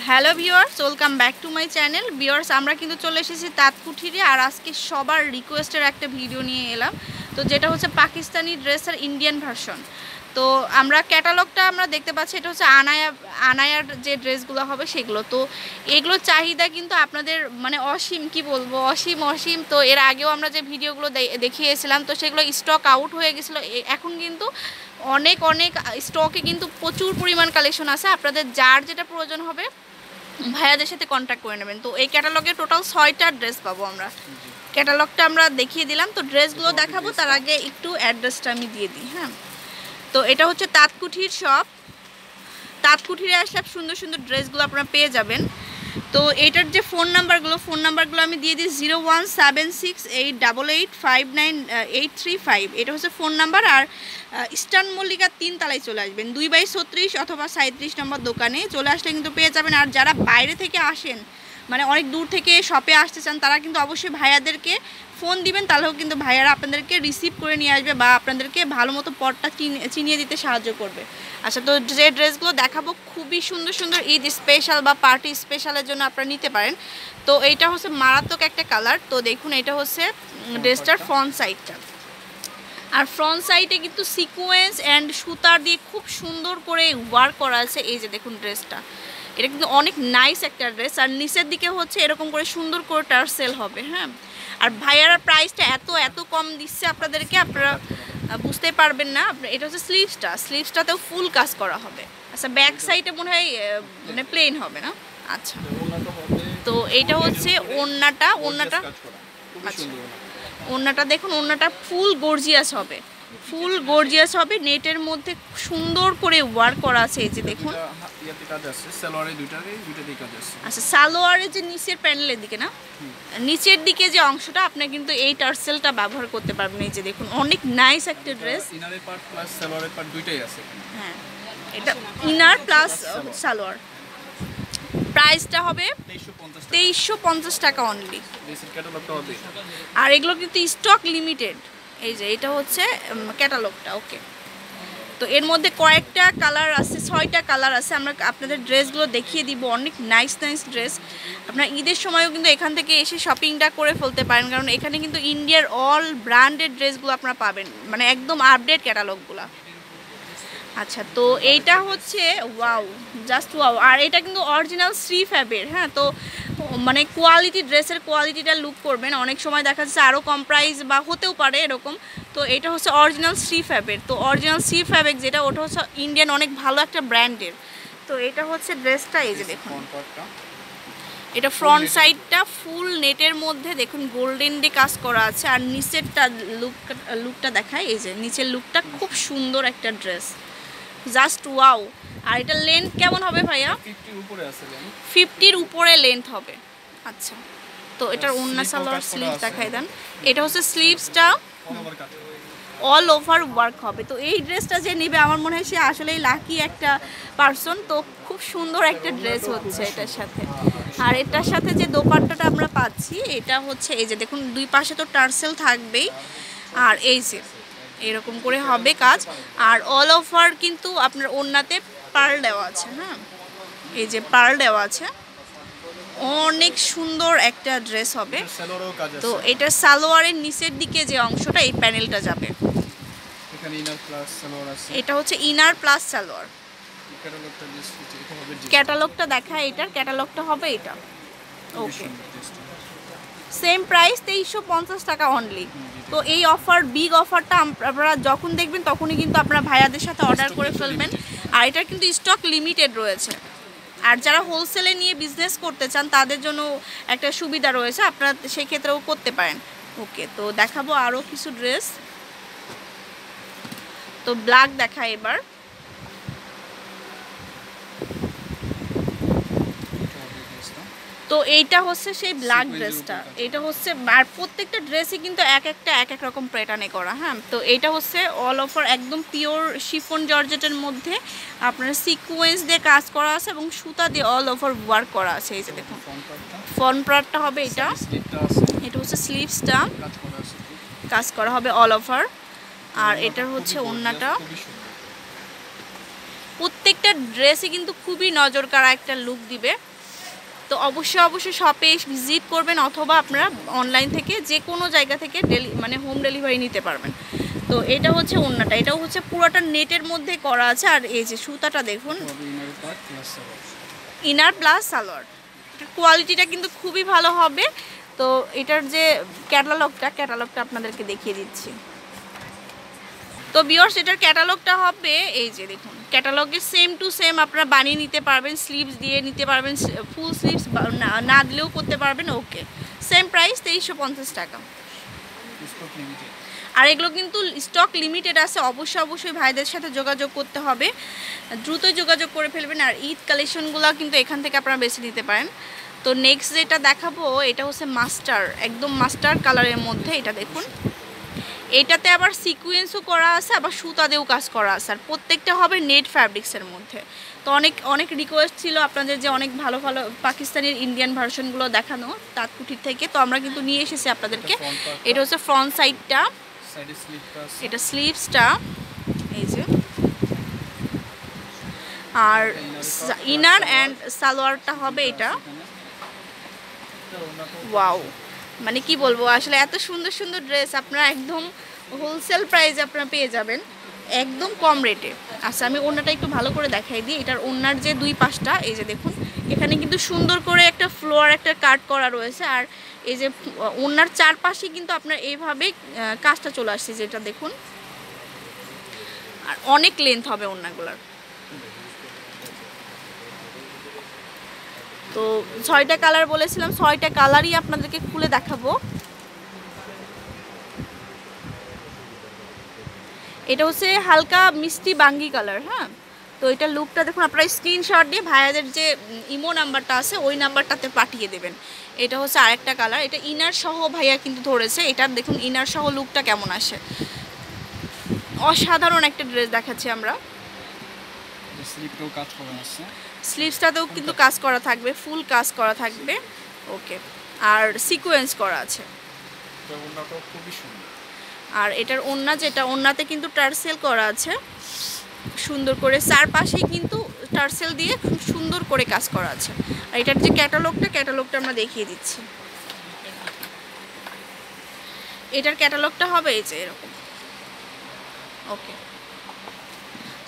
Hello viewers, welcome back to my channel. Viewers, আমরা কিন্তু চলে এসেছি তাঁতকুঠিরে, আর আজকে সবার রিকোয়েস্টের একটা ভিডিও নিয়ে এলাম। তো যেটা হচ্ছে পাকিস্তানি ড্রেসের ইন্ডিয়ান ভার্সন। তো আমরা ক্যাটালগটা আমরা দেখতে পাচ্ছি, এটা হচ্ছে আনায়ার যে ড্রেসগুলো হবে সেগুলো। তো এগুলোর চাহিদা কিন্তু আপনাদের মানে অসীম, কি বলবো, অসীম। তো এর আগেও আমরা যে ভিডিওগুলো দেখিয়েছিলাম, তো সেগুলো স্টক আউট হয়ে গেছিলো। এখন কিন্তু অনেক স্টকে কিন্তু প্রচুর পরিমাণ কালেকশন আছে। আপনাদের যার যেটা প্রয়োজন হবে ভাইয়াদের সাথে কন্ট্যাক্ট করে নেবেন। তো এই ক্যাটালগে টোটাল 6টা ড্রেস পাবো আমরা। ক্যাটালগটা আমরা দেখিয়ে দিলাম, তো ড্রেসগুলো দেখাবো তার আগে একটু অ্যাড্রেসটা আমি দিয়ে দিই। হ্যাঁ, তো এটা হচ্ছে তাঁতকুঠির শপ। তাঁতকুঠিরে আসলে সুন্দর সুন্দর ড্রেসগুলো আপনারা পেয়ে যাবেন। তো এইটার যে ফোন নাম্বারগুলো আমি দিয়ে দিই 01768885985। এটা হচ্ছে ফোন নাম্বার। আর ইস্টার্ন মল্লিকা 3 তলায় চলে আসবেন, 2/36 অথবা 37 নম্বর দোকানে চলে আসলে কিন্তু পেয়ে যাবেন। আর যারা বাইরে থেকে আসেন, মানে অনেক দূর থেকে শপে আসতে চান, তারা কিন্তু অবশ্যই ভাইয়াদেরকে ফোন দিবেন, তাহলেও কিন্তু ভাইয়ারা আপনাদেরকে রিসিভ করে নিয়ে আসবে বা আপনাদেরকে ভালো মতো পটটা চিনিয়ে দিতে সাহায্য করবে। আচ্ছা, তো যে ড্রেসগুলো দেখাবো খুবই সুন্দর সুন্দর, ঈদ স্পেশাল বা পার্টি স্পেশালের জন্য আপনারা নিতে পারেন। তো এইটা হচ্ছে মারাত্মক একটা কালার। তো দেখুন, এটা হচ্ছে ড্রেসটার ফ্রন্ট সাইডটা। আর ফ্রন্ট সাইডে কিন্তু সিকোয়েন্স অ্যান্ড সুতার দিয়ে খুব সুন্দর করে ওয়ার্ক করা আছে। এই যে দেখুন ড্রেসটা, এটা কিন্তু অনেক নাইস একটা ড্রেস। আর নিচের দিকে হচ্ছে এরকম করে সুন্দর করে টার্সেল হবে। হ্যাঁ, আর ভাইয়ারা প্রাইসটা এত কম দিচ্ছে আপনাদেরকে, আপনারা বুঝতে পারবেন না। এটা হচ্ছে স্লিভসটাতেও ফুল কাজ করা হবে। আচ্ছা, ব্যাক সাইডে মনে হয় মানে প্লেন হবে না। আচ্ছা, তো এইটা হচ্ছে ওড়নাটা। আচ্ছা, ওড়নাটা দেখুন, ওড়নাটা ফুল গর্জিয়াস হবে, নেটের মধ্যে সুন্দর করে ওয়ার্ক করা আছে। এই যে দেখুন, আচ্ছা, সালোয়ারের যে নিচের প্যানেলের দিকে না, নিচের দিকে যে অংশটা আপনার কিন্তু এই টার্সেলটা ব্যবহার করতে পারবেন। এই যে দেখুন, অনেক নাইস একটা ড্রেস। হ্যাঁ, এটা ইনার প্লাস সালোয়ার। প্রাইসটা হবে 2350 টাকা অনলি। আর এগুলো কিন্তু স্টক লিমিটেড। এই যে এটা হচ্ছে ক্যাটালগটা। ওকে, তো এর মধ্যে কয়েকটা কালার আছে, 6টা কালার আছে। আমরা আপনাদের ড্রেসগুলো দেখিয়ে দিব, অনেক নাইস ড্রেস। আপনার ঈদের সময়ও কিন্তু এখান থেকে এসে শপিংটা করে ফেলতে পারেন, কারণ এখানে কিন্তু ইন্ডিয়ার অল ব্র্যান্ডেড ড্রেসগুলো আপনারা পাবেন, মানে একদম আপডেট ক্যাটালগুলো। আচ্ছা, তো এইটা হচ্ছে ওয়াও, জাস্ট ওয়াও। আর এটা কিন্তু অরিজিনাল শ্রী ফ্যাবের। হ্যাঁ, তো মানে কোয়ালিটি, ড্রেসের কোয়ালিটিটা লুক করবেন। অনেক সময় দেখা যাচ্ছে আরও কম প্রাইস বা হতেও পারে এরকম। তো এটা হচ্ছে অরিজিনাল শ্রী ফ্যাবের। তো অরিজিনাল শ্রী ফ্যাবেক যেটা, ওটা হচ্ছে ইন্ডিয়ান অনেক ভালো একটা ব্র্যান্ডের। তো এটা হচ্ছে ড্রেসটা। এই যে দেখুন, এটা ফ্রন্ট সাইডটা ফুল নেটের মধ্যে দেখুন গোল্ডেন দিয়ে কাজ করা আছে। আর নিচেরটা লুকটা দেখায়। এই যে নিচের লুকটা খুব সুন্দর একটা ড্রেস, জাস্ট ওয়াও। আর এটা লেন্থ কেমন হবে ভাইয়া? 50-র উপরে লেন্থ হবে। আচ্ছা, তো এটার ওড়না সালোয়ার স্লিভ দেখাই দেন। এটা হচ্ছে স্লিভসটা অল ওভার ওয়ার্ক হবে। তো এই ড্রেসটা যে নেবে, আমার মনে হয় সে আসলেই লাকি একটা পারসন। তো খুব সুন্দর একটা ড্রেস হচ্ছে এটার সাথে। আর এটার সাথে যে দোপাট্টাটা আমরা পাচ্ছি, এটা হচ্ছে এই যে দেখুন, দুই পাশে তো টার্সেল থাকবেই। আর এই যে এরকম করে হবে কাজ। আর অল ওভার কিন্তু আপনার ওড়নাতে পার্ল দেওয়া আছে। হ্যাঁ, এই যে পার্ল দেওয়া আছে, অনেক সুন্দর একটা ড্রেস হবে। তো এটা সালোয়ারের নিচের দিকে যে অংশটা, এই প্যানেলটা যাবে। এটা হচ্ছে ইনার প্লাস সালোয়ার। ক্যাটালগটা দেখা, এটার ক্যাটালগটা হবে এটা। ওকে, সেম প্রাইস 2350 টাকা অনলি। তো এই অফার, বিগ অফারটা আপনারা যখন দেখবেন তখনই কিন্তু আপনারা ভাইয়াদের সাথে অর্ডার করে ফেলবেন। আর এটার কিন্তু স্টক লিমিটেড রয়েছে। আর যারা হোলসেলে নিয়ে বিজনেস করতে চান, তাদের জন্য একটা সুবিধা রয়েছে, আপনারা সেই ক্ষেত্রেও করতে পারেন। ওকে, তো দেখাবো আরও কিছু ড্রেস। তো ব্ল্যাক দেখায় এবার। তো এইটা হচ্ছে সেই ব্ল্যাক ড্রেসটা। এটা হচ্ছে, আর প্রত্যেকটা ড্রেসই কিন্তু এক এক রকম প্যাটার্নে করা। হ্যাঁ, তো এইটা হচ্ছে অল ওভার একদম পিওর শিফন জর্জেটের মধ্যে আপনার সিকোয়েন্স দিয়ে কাজ করা আছে এবং সুতা দিয়ে অল ওভার ওয়ার্ক করা আছে। এই যে দেখুন, ফ্রন্ট পার্টটা হবে এটা। এটা হচ্ছে স্লিভসটা কাজ করা হবে অল ওভার। আর এটার হচ্ছে ওড়নাটা। প্রত্যেকটা ড্রেসই কিন্তু খুবই নজর কাড়া একটা লুক দিবে। তো অবশ্যই শপে ভিজিট করবেন, অথবা আপনারা অনলাইন থেকে যে কোনো জায়গা থেকে মানে হোম ডেলিভারি নিতে পারবেন। তো এটা হচ্ছে ওড়নাটা, এটাও হচ্ছে পুরোটা নেটের মধ্যে করা আছে। আর এই যে সুতাটা দেখুন, ইনার প্লাস সালোয়ার, কোয়ালিটিটা কিন্তু খুবই ভালো হবে। তো এটার যে ক্যাটালগটা আপনাদেরকে দেখিয়ে দিচ্ছি। তো ভিউয়ার্স, এটার ক্যাটালগটা হবে এই যে দেখুন, ক্যাটালগে সেম টু সেম আপনারা বানিয়ে নিতে পারবেন, স্লিভস দিয়ে নিতে পারবেন, ফুল স্লিভস না দিলেও করতে পারবেন। ওকে, সেম প্রাইস 2350 টাকা। আর এগুলো কিন্তু স্টক লিমিটেড আছে, অবশ্যই ভাইদের সাথে যোগাযোগ করতে হবে, দ্রুতই যোগাযোগ করে ফেলবেন। আর ঈদ কালেকশনগুলো কিন্তু এখান থেকে আপনারা বেছে নিতে পারেন। তো নেক্সট যেটা দেখাবো এটা হচ্ছে একদম মাস্টার কালারের মধ্যে। এটা দেখুন, এটাতে আবার সিকোয়েন্সও করা আছে, আবার সুতা দিয়েও কাজ করা আছে, আর প্রত্যেকটা হবে নেট ফ্যাব্রিক্সের মধ্যে। তো অনেক রিকোয়েস্ট ছিল আপনাদের যে অনেক ভালো পাকিস্তানের ইন্ডিয়ান ভার্সনগুলো দেখানো তাঁতকুঠির থেকে। তো আমরা কিন্তু নিয়ে এসেছি আপনাদেরকে। এটা হচ্ছে ফ্রন্ট সাইডটা, এটা স্লিভসটা এই যে, আর ইনার অ্যান্ড সালোয়ারটা হবে এটা। ওয়াও, মানে কি বলবো, আসলে এত সুন্দর ড্রেস আপনারা একদম হোলসেল প্রাইসে আপনারা পেয়ে যাবেন একদম কম রেটে। আচ্ছা, আমি ওড়নাটা একটু ভালো করে দেখাই দিই। এটার ওড়নার যে দুই পাশটা এই যে দেখুন, এখানে কিন্তু সুন্দর করে একটা ফ্লোয়ার একটা কাট করা রয়েছে। আর এই যে ওড়নার চারপাশে কিন্তু আপনার এইভাবে কাজটা চলে আসছে, যেটা দেখুন। আর অনেক লেন্থ হবে ওড়নাগুলার। তো 6টা কালার বলেছিলাম, 6টা কালারই আপনাদেরকে খুলে দেখাবো। এটা হচ্ছে হালকা মিষ্টি বাঙ্গি কালার। হ্যাঁ, তো এটা লুকটা দেখুন, আপনারা স্ক্রিনশট দিয়ে ভাইয়াদের যে ইমো নাম্বারটা আছে ওই নাম্বারটাতে পাঠিয়ে দেবেন। এটা হচ্ছে আরেকটা কালার, এটা ইনার সহ ভাইয়া কিন্তু ধরেছে। এটার দেখুন ইনার সহ লুকটা কেমন আসে, অসাধারণ একটা ড্রেস দেখাচ্ছি আমরা। স্লিভসটাতেও কিন্তু কাজ করা থাকবে, ফুল কাজ করা থাকবে। ওকে, আর সিকোয়েন্স করা আছে। আর এটার ওড়না, যেটা ওড়নাতে কিন্তু টার্সেল করা আছে সুন্দর করে, চারপাশেই কিন্তু টার্সেল দিয়ে খুব সুন্দর করে কাজ করা আছে। আর এটার যে ক্যাটালগটা আমরা দেখিয়ে দিচ্ছি। এটার ক্যাটালগটা হবে এই যে এরকম। ওকে,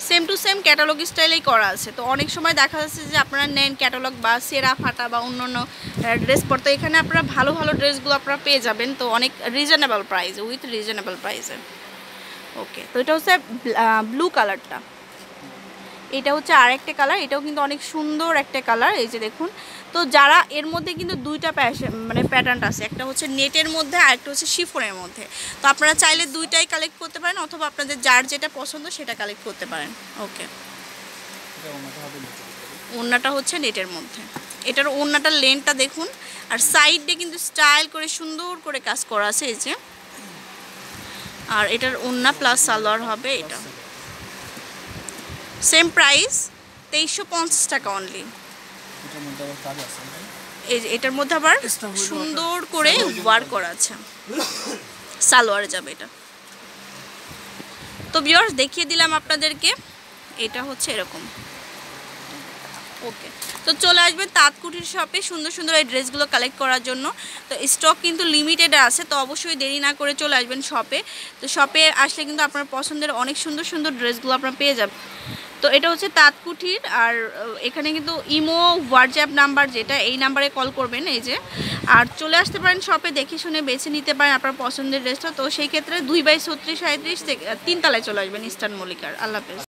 সেম টু সেম ক্যাটালগ স্টাইলেই করা আছে। তো অনেক সময় দেখা যাচ্ছে যে আপনারা নেন ক্যাটালগ বা সেরা ফাটা বা অন্য ড্রেস পরতে, এখানে আপনারা ভালো ড্রেসগুলো আপনারা পেয়ে যাবেন। তো অনেক রিজনেবল প্রাইসে, উইথ রিজনেবল প্রাইসে। ওকে, তো এটা হচ্ছে ব্লু কালারটা, এটা হচ্ছে আরেকটা কালার, এটাও কিন্তু অনেক সুন্দর একটা কালার। এই যে দেখুন, তো যারা এর মধ্যে কিন্তু দুইটা প্যাটার্ন আছে, একটা হচ্ছে নেটের মধ্যে আর একটা হচ্ছে শিফনের মধ্যে। তো আপনারা চাইলে দুইটাই কালেক্ট করতে পারেন, অথবা আপনাদের যার যেটা পছন্দ সেটা কালেক্ট করতে পারেন। ওকে, ওড়নাটা হচ্ছে নেটের মধ্যে। এটার ওড়নাটার লেন্থটা দেখুন, আর সাইডে কিন্তু স্টাইল করে সুন্দর করে কাজ করা আছে এই যে। আর এটার ওড়না প্লাস সালোয়ার হবে এটা। সেম প্রাইস 2350 টাকা অনলি। এটার মধ্যে আবার সুন্দর করে ওয়ার্ক করা আছে, সালোয়ারে যাবে এটা। তো ভিউয়ার্স, দেখিয়ে দিলাম আপনাদেরকে, এটা হচ্ছে এরকম। ওকে, তো চলে আসবেন তাঁতকুঠির শপে সুন্দর এই ড্রেসগুলো কালেক্ট করার জন্য। তো স্টক কিন্তু লিমিটেড আছে, তো অবশ্যই দেরি না করে চলে আসবেন শপে। তো শপে আসলে কিন্তু আপনার পছন্দের অনেক সুন্দর ড্রেসগুলো আপনারা পেয়ে যাবেন। তো এটা হচ্ছে তাঁতকুঠির, আর এখানে কিন্তু ইমো হোয়াটসঅ্যাপ নাম্বার, যেটা এই নাম্বারে কল করবেন এই যে। আর চলে আসতে পারেন শপে, দেখে শুনে বেছে নিতে পারেন আপনার পছন্দের ড্রেসটা। তো সেই ক্ষেত্রে 2/36 37 3 তলায় চলে আসবেন ইস্টার্ন মল্লিকার। আল্লাহ হাফেজ।